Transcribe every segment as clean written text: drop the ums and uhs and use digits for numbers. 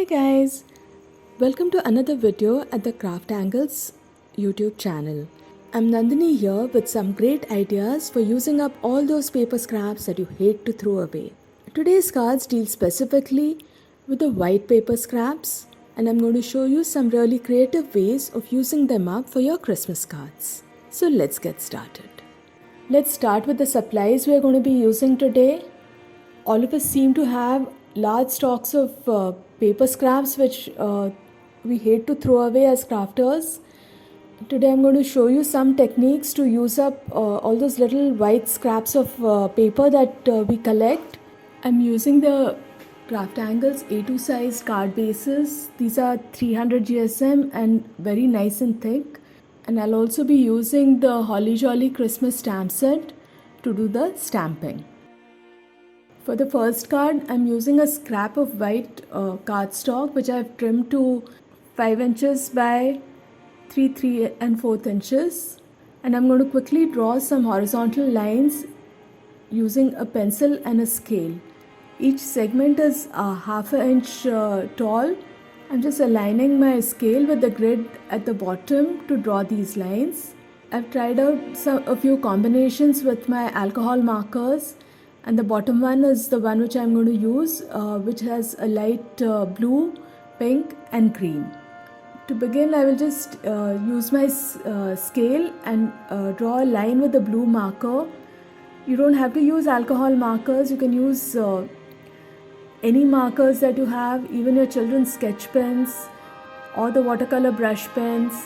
Hey guys, welcome to another video at the CrafTangles YouTube channel. I'm Nandini here with some great ideas for using up all those paper scraps that you hate to throw away. Today's cards deal specifically with the white paper scraps, and I'm going to show you some really creative ways of using them up for your Christmas cards. So let's get started. Let's start with the supplies we're going to be using today. All of us seem to have large stocks of paper scraps which we hate to throw away as crafters. Today I'm going to show you some techniques to use up all those little white scraps of paper that we collect. I'm using the CrafTangles A2 size card bases. These are 300 GSM and very nice and thick. And I'll also be using the Holly Jolly Christmas stamp set to do the stamping. For the first card, I'm using a scrap of white cardstock which I've trimmed to 5 inches by 3 3/4 inches. And I'm going to quickly draw some horizontal lines using a pencil and a scale. Each segment is half an inch tall. I'm just aligning my scale with the grid at the bottom to draw these lines. I've tried out a few combinations with my alcohol markers. And the bottom one is the one which I'm going to use, which has a light blue, pink and green. To begin, I will just use my scale and draw a line with the blue marker. You don't have to use alcohol markers. You can use any markers that you have, even your children's sketch pens or the watercolor brush pens.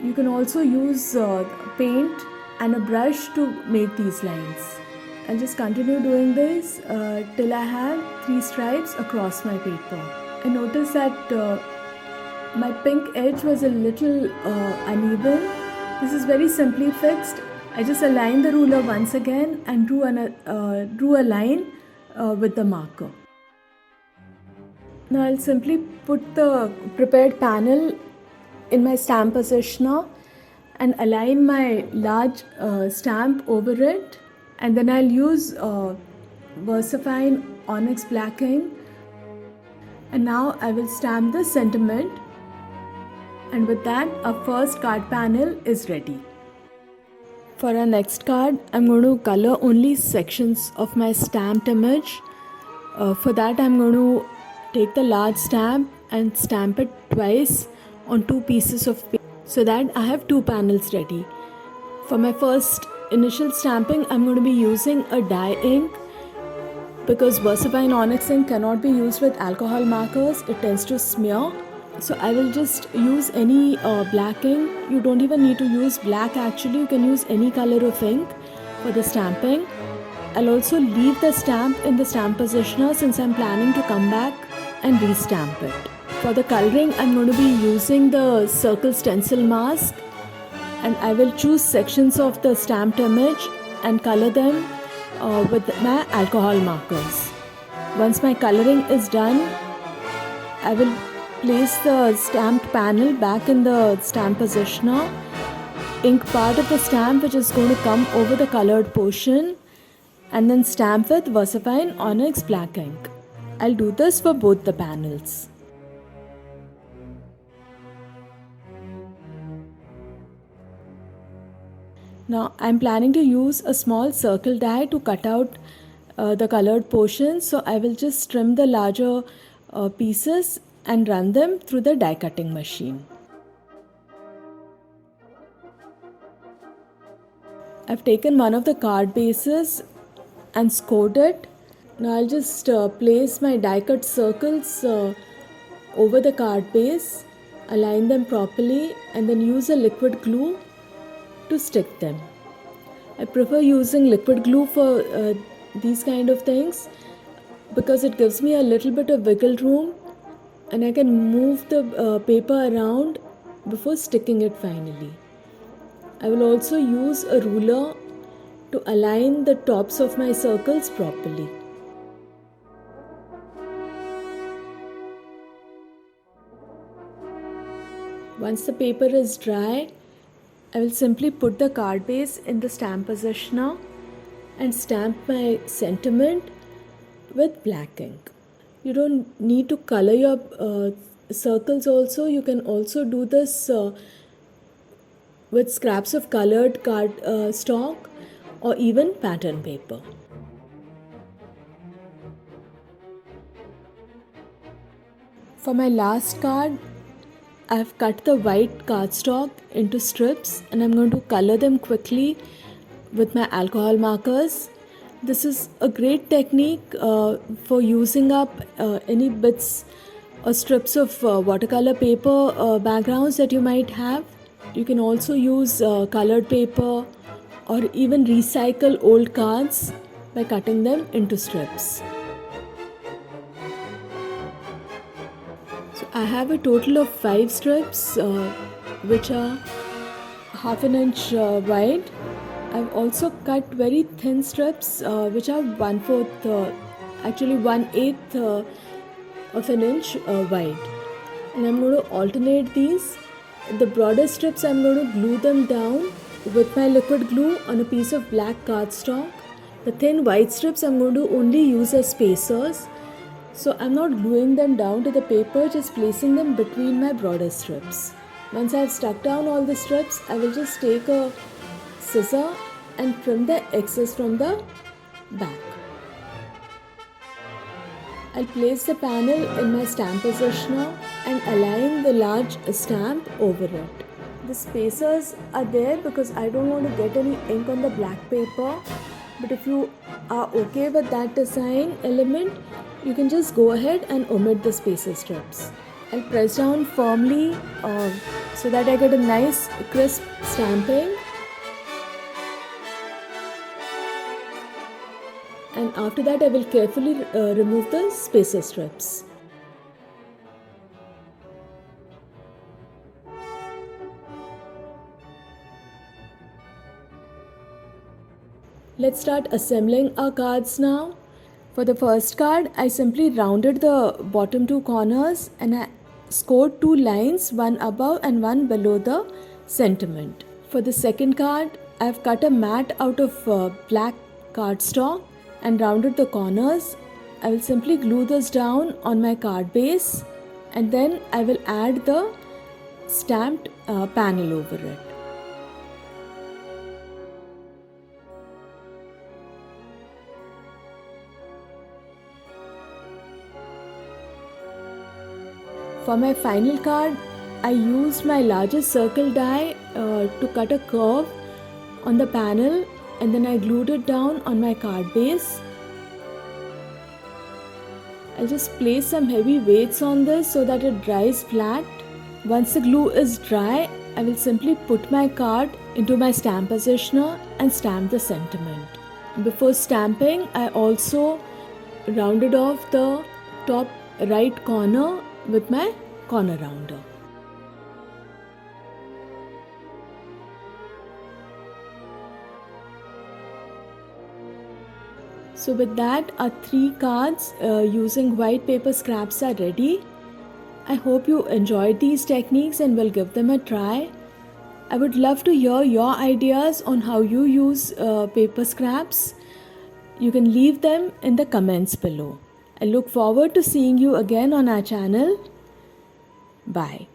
You can also use paint and a brush to make these lines. I'll just continue doing this till I have 3 stripes across my paper. I noticed that my pink edge was a little uneven. This is very simply fixed. I just aligned the ruler once again and drew a line with the marker. Now I'll simply put the prepared panel in my stamp positioner and align my large stamp over it. And then I'll use VersaFine Onyx Black ink. And now I will stamp the sentiment. And with that, our first card panel is ready. For our next card, I'm going to color only sections of my stamped image. For that, I'm going to take the large stamp and stamp it twice on 2 pieces of paper so that I have 2 panels ready. For my first initial stamping, I'm going to be using a dye ink because VersaFine Onyx ink cannot be used with alcohol markers. It tends to smear. So I will just use any black ink. You don't even need to use black actually. You can use any color of ink for the stamping. I'll also leave the stamp in the stamp positioner since I'm planning to come back and restamp it. For the coloring, I'm going to be using the circle stencil mask. And I will choose sections of the stamped image and color them with my alcohol markers. Once my coloring is done, I will place the stamped panel back in the stamp positioner, ink part of the stamp which is going to come over the colored portion, and then stamp with VersaFine Onyx Black ink. I'll do this for both the panels. Now I'm planning to use a small circle die to cut out the colored portions, so I will just trim the larger pieces and run them through the die cutting machine. I've taken one of the card bases and scored it. Now I'll just place my die cut circles over the card base, align them properly and then use a liquid glue to stick them. I prefer using liquid glue for these kind of things because it gives me a little bit of wiggle room and I can move the paper around before sticking it finally. I will also use a ruler to align the tops of my circles properly. Once the paper is dry, I will simply put the card base in the stamp positioner and stamp my sentiment with black ink. You don't need to color your circles also. You can also do this with scraps of colored card stock or even pattern paper. For my last card, I've cut the white cardstock into strips and I'm going to color them quickly with my alcohol markers. This is a great technique for using up any bits or strips of watercolor paper backgrounds that you might have. You can also use colored paper or even recycle old cards by cutting them into strips. So I have a total of 5 strips which are half an inch wide. I've also cut very thin strips which are 1/4, actually 1/8 of an inch wide. And I'm going to alternate these. The broader strips I'm going to glue them down with my liquid glue on a piece of black cardstock. The thin white strips I'm going to only use as spacers. So I'm not gluing them down to the paper, just placing them between my broader strips. Once I've stuck down all the strips, I will just take a scissor and trim the excess from the back. I'll place the panel in my stamp positioner and align the large stamp over it. The spacers are there because I don't want to get any ink on the black paper. But if you are okay with that design element, you can just go ahead and omit the spacer strips. I'll press down firmly so that I get a nice crisp stamping. And after that I will carefully remove the spacer strips. Let's start assembling our cards now. For the first card, I simply rounded the bottom 2 corners and I scored 2 lines, one above and one below the sentiment. For the second card, I've cut a mat out of black cardstock and rounded the corners. I will simply glue this down on my card base and then I will add the stamped panel over it. For my final card, I used my largest circle die to cut a curve on the panel and then I glued it down on my card base. I'll just place some heavy weights on this so that it dries flat. Once the glue is dry, I will simply put my card into my stamp positioner and stamp the sentiment. Before stamping, I also rounded off the top right corner with my corner rounder. So with that, our 3 cards using white paper scraps are ready. I hope you enjoyed these techniques and will give them a try. I would love to hear your ideas on how you use paper scraps. You can leave them in the comments below. I look forward to seeing you again on our channel. Bye.